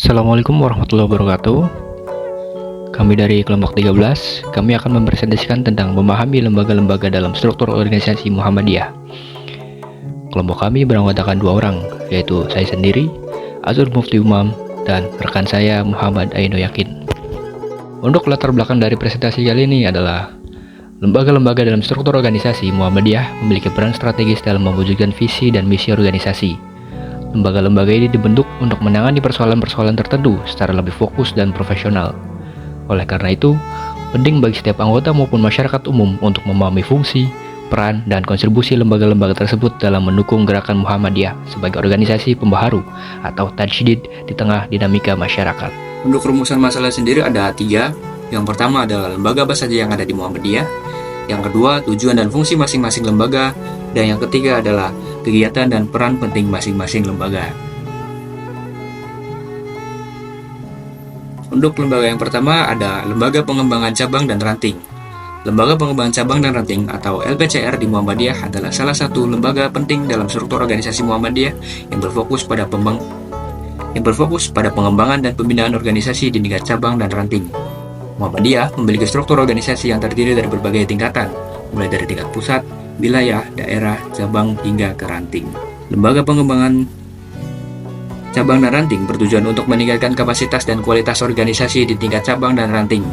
Assalamualaikum warahmatullahi wabarakatuh. Kami dari kelompok 13, kami akan mempresentasikan tentang memahami lembaga-lembaga dalam struktur organisasi Muhammadiyah. Kelompok kami beranggotakan 2 orang, yaitu saya sendiri, Azur Mufti Umam, dan rekan saya Muhammad Aino Yakin. Untuk latar belakang dari presentasi kali ini adalah lembaga-lembaga dalam struktur organisasi Muhammadiyah memiliki peran strategis dalam mewujudkan visi dan misi organisasi. Lembaga-lembaga ini dibentuk untuk menangani persoalan-persoalan tertentu secara lebih fokus dan profesional. Oleh karena itu, penting bagi setiap anggota maupun masyarakat umum untuk memahami fungsi, peran, dan kontribusi lembaga-lembaga tersebut dalam mendukung gerakan Muhammadiyah sebagai organisasi pembaharu atau tajdid di tengah dinamika masyarakat. Untuk rumusan masalah sendiri ada 3. Yang pertama adalah lembaga apa saja yang ada di Muhammadiyah. Yang kedua, tujuan dan fungsi masing-masing lembaga. Dan yang ketiga adalah kegiatan dan peran penting masing-masing lembaga. Untuk lembaga yang pertama ada Lembaga Pengembangan Cabang dan Ranting. Lembaga Pengembangan Cabang dan Ranting atau LPCR di Muhammadiyah adalah salah satu lembaga penting dalam struktur organisasi Muhammadiyah yang berfokus pada pengembangan dan pembinaan organisasi di tingkat cabang dan ranting. Muhammadiyah memiliki struktur organisasi yang terdiri dari berbagai tingkatan, mulai dari tingkat pusat, wilayah, daerah, cabang, hingga ke ranting. Lembaga Pengembangan Cabang dan Ranting bertujuan untuk meningkatkan kapasitas dan kualitas organisasi di tingkat cabang dan ranting.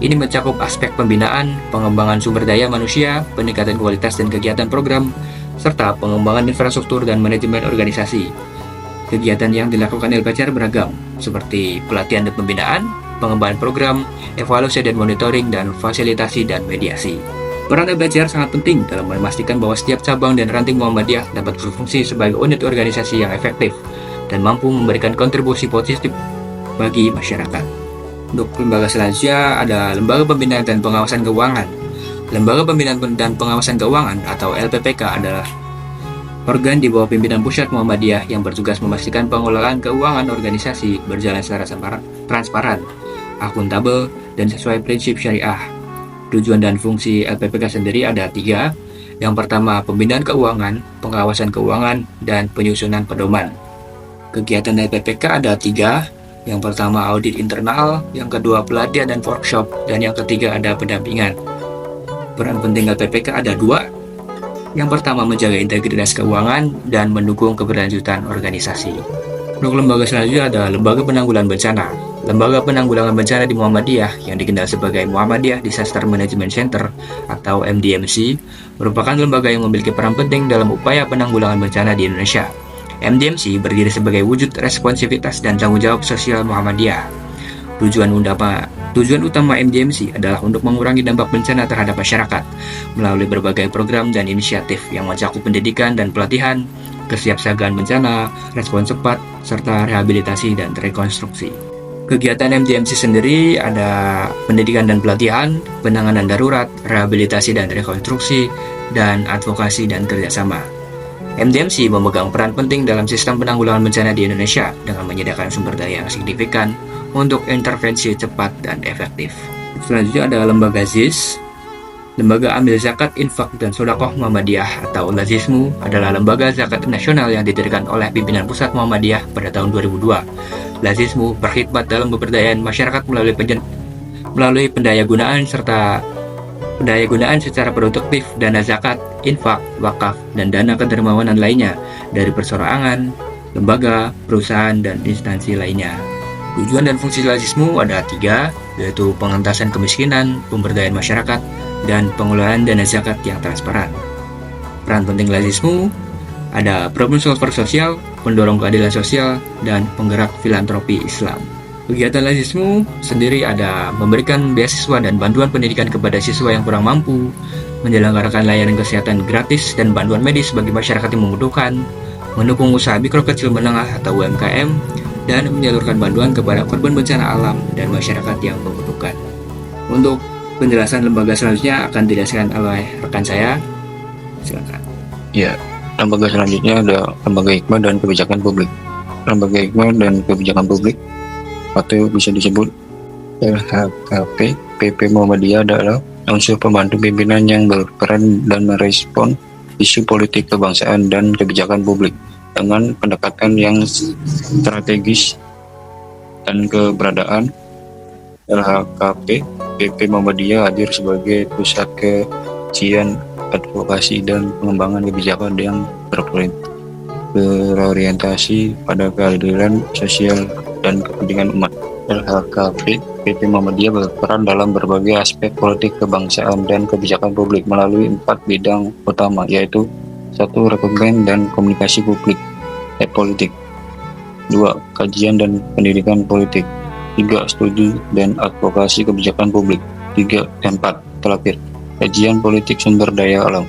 Ini mencakup aspek pembinaan, pengembangan sumber daya manusia, peningkatan kualitas dan kegiatan program, serta pengembangan infrastruktur dan manajemen organisasi. Kegiatan yang dilakukan LPCR beragam, seperti pelatihan dan pembinaan, pengembangan program, evaluasi dan monitoring, dan fasilitasi dan mediasi. Peran LPCR sangat penting dalam memastikan bahwa setiap cabang dan ranting Muhammadiyah dapat berfungsi sebagai unit organisasi yang efektif dan mampu memberikan kontribusi positif bagi masyarakat. Untuk lembaga selanjutnya ada Lembaga Pembinaan dan Pengawasan Keuangan. Lembaga Pembinaan dan Pengawasan Keuangan atau LPPK adalah organ di bawah pimpinan pusat Muhammadiyah yang bertugas memastikan pengelolaan keuangan organisasi berjalan secara transparan, akuntabel, dan sesuai prinsip syariah. Tujuan dan fungsi LPPK sendiri ada 3. Yang pertama, pembinaan keuangan, pengawasan keuangan, dan penyusunan pedoman. Kegiatan LPPK ada 3. Yang pertama, audit internal, yang kedua, pelatihan dan workshop, dan yang ketiga ada pendampingan. Peran penting LPPK ada 2. Yang pertama, menjaga integritas keuangan dan mendukung keberlanjutan organisasi. Untuk lembaga selanjutnya ada Lembaga Penanggulangan Bencana. Lembaga Penanggulangan Bencana di Muhammadiyah yang dikenal sebagai Muhammadiyah Disaster Management Center atau MDMC merupakan lembaga yang memiliki peran penting dalam upaya penanggulangan bencana di Indonesia. MDMC berdiri sebagai wujud responsivitas dan tanggung jawab sosial Muhammadiyah. Tujuan utama MDMC adalah untuk mengurangi dampak bencana terhadap masyarakat melalui berbagai program dan inisiatif yang mencakup pendidikan dan pelatihan, kesiapsiagaan bencana, respons cepat, serta rehabilitasi dan rekonstruksi. Kegiatan MDMC sendiri ada pendidikan dan pelatihan, penanganan darurat, rehabilitasi dan rekonstruksi, dan advokasi dan kerjasama. MDMC memegang peran penting dalam sistem penanggulangan bencana di Indonesia dengan menyediakan sumber daya yang signifikan untuk intervensi cepat dan efektif. Selanjutnya ada Lembaga ZIS. Lembaga Amil Zakat, Infak, dan Sodakoh Muhammadiyah atau LAZISMU adalah lembaga zakat nasional yang didirikan oleh pimpinan pusat Muhammadiyah pada tahun 2002. LAZISMU berkhidmat dalam pemberdayaan masyarakat melalui pendayagunaan secara produktif dana zakat, infak, wakaf, dan dana kedermawanan lainnya dari perseorangan, lembaga, perusahaan, dan instansi lainnya. Tujuan dan fungsi LAZISMU ada 3, yaitu pengentasan kemiskinan, pemberdayaan masyarakat, dan pengelolaan dana zakat yang transparan. Peran penting LAZISMU ada problem solver sosial, pendorong keadilan sosial, dan penggerak filantropi Islam. Kegiatan LAZISMU sendiri ada memberikan beasiswa dan bantuan pendidikan kepada siswa yang kurang mampu, menyelenggarakan layanan kesehatan gratis dan bantuan medis bagi masyarakat yang membutuhkan, mendukung usaha mikro kecil menengah atau UMKM, dan menyalurkan bantuan kepada korban bencana alam dan masyarakat yang membutuhkan. Untuk penjelasan lembaga selanjutnya akan dijelaskan oleh rekan saya. Silakan. Ya, lembaga selanjutnya ada Lembaga Hikmah dan Kebijakan Publik. Lembaga Hikmah dan Kebijakan Publik atau bisa disebut LHKP, PP Muhammadiyah adalah unsur pembantu pimpinan yang berperan dan merespon isu politik kebangsaan dan kebijakan publik dengan pendekatan yang strategis dan keberadaan LHKP PP Muhammadiyah hadir sebagai pusat kajian, advokasi, dan pengembangan kebijakan yang berorientasi pada keadilan sosial dan kepentingan umat. LHKP PP Muhammadiyah berperan dalam berbagai aspek politik kebangsaan dan kebijakan publik melalui 4 bidang utama, yaitu 1. Rekrutmen dan komunikasi publik politik, 2. Kajian dan pendidikan politik, 3. Studi dan advokasi kebijakan publik, 4. Terakhir, kajian politik sumber daya alam.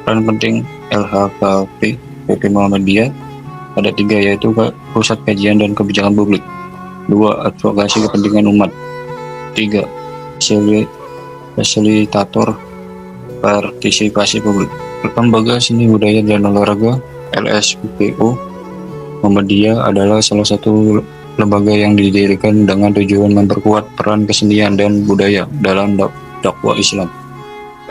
Peran penting LHKP PP Muhammadiyah ada 3, yaitu pusat kajian dan kebijakan publik, 2. Advokasi kepentingan umat, 3. Fasilitator partisipasi publik. Lembaga Seni Budaya dan Olahraga LSPO Muhammadiyah adalah salah satu lembaga yang didirikan dengan tujuan memperkuat peran kesenian dan budaya dalam dakwah Islam.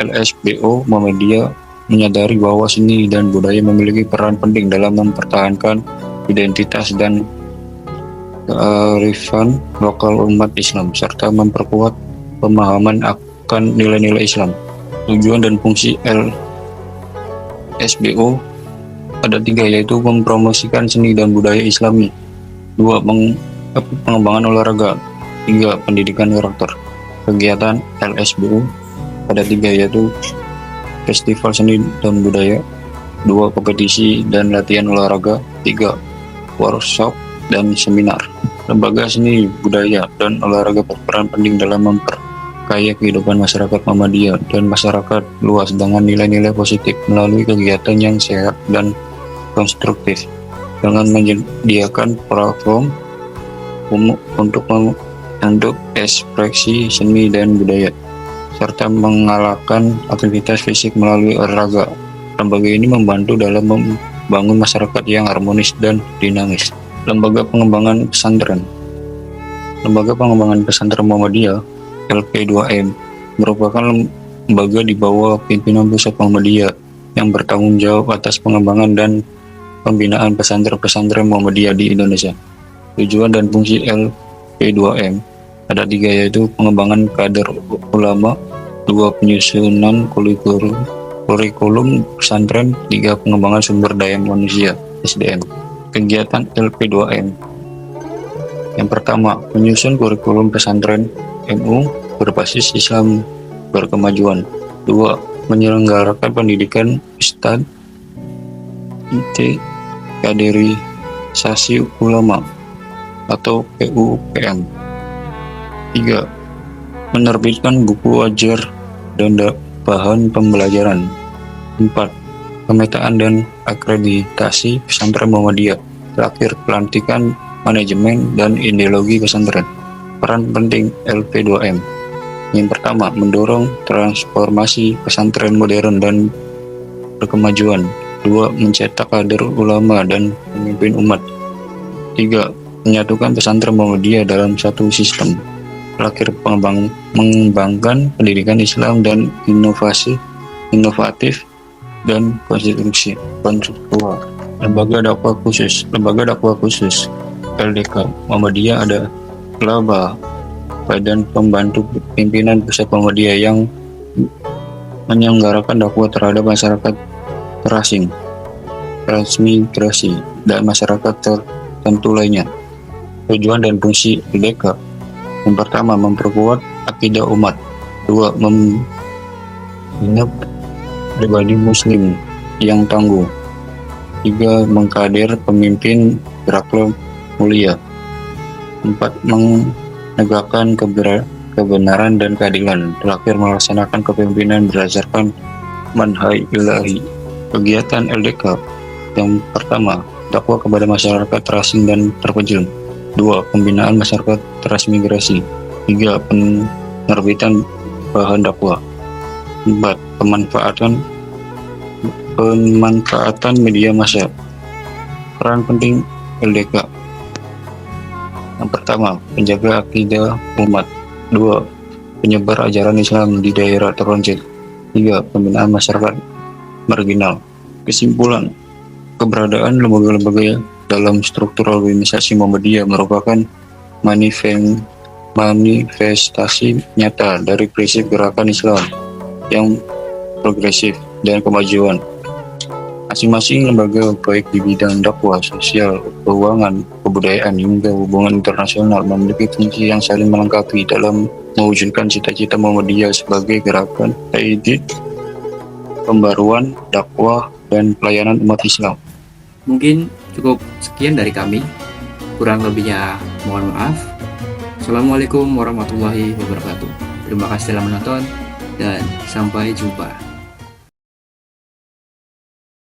LSPO Muhammadiyah menyadari bahwa seni dan budaya memiliki peran penting dalam mempertahankan identitas dan kearifan lokal umat Islam, serta memperkuat pemahaman akan nilai-nilai Islam. Tujuan dan fungsi LSBO ada 3, yaitu mempromosikan seni dan budaya Islami, 2. Pengembangan olahraga, 3. Pendidikan karakter. Kegiatan LSBO ada 3, yaitu festival seni dan budaya, 2. Kompetisi dan latihan olahraga, 3. Workshop dan seminar. Lembaga seni, budaya, dan olahraga berperan penting dalam memperkaya kehidupan masyarakat Muhammadiyah dan masyarakat luas dengan nilai-nilai positif melalui kegiatan yang sehat dan konstruktif, dengan menyediakan platform untuk ekspresi seni dan budaya, serta mengalahkan aktivitas fisik melalui olahraga. Lembaga ini membantu dalam membangun masyarakat yang harmonis dan dinamis. Lembaga Pengembangan Pesantren. Lembaga Pengembangan Pesantren Muhammadiyah LP2M merupakan lembaga di bawah pimpinan Pusat Muhammadiyah yang bertanggung jawab atas pengembangan dan pembinaan pesantren-pesantren Muhammadiyah di Indonesia. Tujuan dan fungsi LP2M ada 3, yaitu pengembangan kader ulama, 2. Penyusunan kurikulum pesantren, 3. Pengembangan sumber daya manusia SDM. Kegiatan LP2M. Yang pertama, menyusun kurikulum pesantren MU berbasis Islam berkemajuan. 2. Menyelenggarakan pendidikan Ustadz IT kaderisasi ulama atau PUPM. 3. Menerbitkan buku ajar dan bahan pembelajaran. 4. Pemetaan dan akreditasi pesantren Muhammadiyah. Terakhir, pelantikan manajemen dan ideologi pesantren. Peran penting LP2M. Yang pertama, mendorong transformasi pesantren modern dan berkemajuan. 2. Mencetak kader ulama dan pemimpin umat. 3. Menyatukan pesantren Muhammadiyah dalam satu sistem. Terakhir, mengembangkan pendidikan Islam dan inovatif dan konstruktual. Lembaga dakwah khusus LDK Muhammadiyah ada LABA, Badan Pembantu Pimpinan Pusat Muhammadiyah, yang menyelenggarakan dakwah terhadap masyarakat terasing, transmigrasi, dan masyarakat tertentu lainnya. Tujuan dan fungsi LDK: yang pertama, memperkuat akidah umat. 2. Membina pribadi muslim yang tangguh. 3. Mengkader pemimpin berakhlak mulia. 4. Menegakkan kebenaran dan keadilan. Terakhir, melaksanakan kepemimpinan berdasarkan manhaj ilahi. Kegiatan LDK: yang pertama, dakwah kepada masyarakat terasing dan terpencil. 2. Pembinaan masyarakat transmigrasi. 3. Penerbitan bahan dakwah. 4. Pemanfaatan media massa. Peran penting LDK: yang pertama, penjaga akidah umat. 2. Penyebar ajaran Islam di daerah terpencil. 3. Pembinaan masyarakat marginal. Kesimpulan, keberadaan lembaga-lembaga dalam struktur organisasi Muhammadiyah merupakan manifestasi nyata dari prinsip gerakan Islam yang progresif dan kemajuan. Masing-masing lembaga baik di bidang dakwah, sosial, keuangan, kebudayaan hingga hubungan internasional memiliki fungsi yang saling melengkapi dalam mewujudkan cita-cita Muhammadiyah sebagai gerakan tajdid, pembaruan, dakwah, dan pelayanan umat Islam. Mungkin cukup sekian dari kami. Kurang lebihnya mohon maaf. Assalamualaikum warahmatullahi wabarakatuh. Terima kasih telah menonton dan sampai jumpa.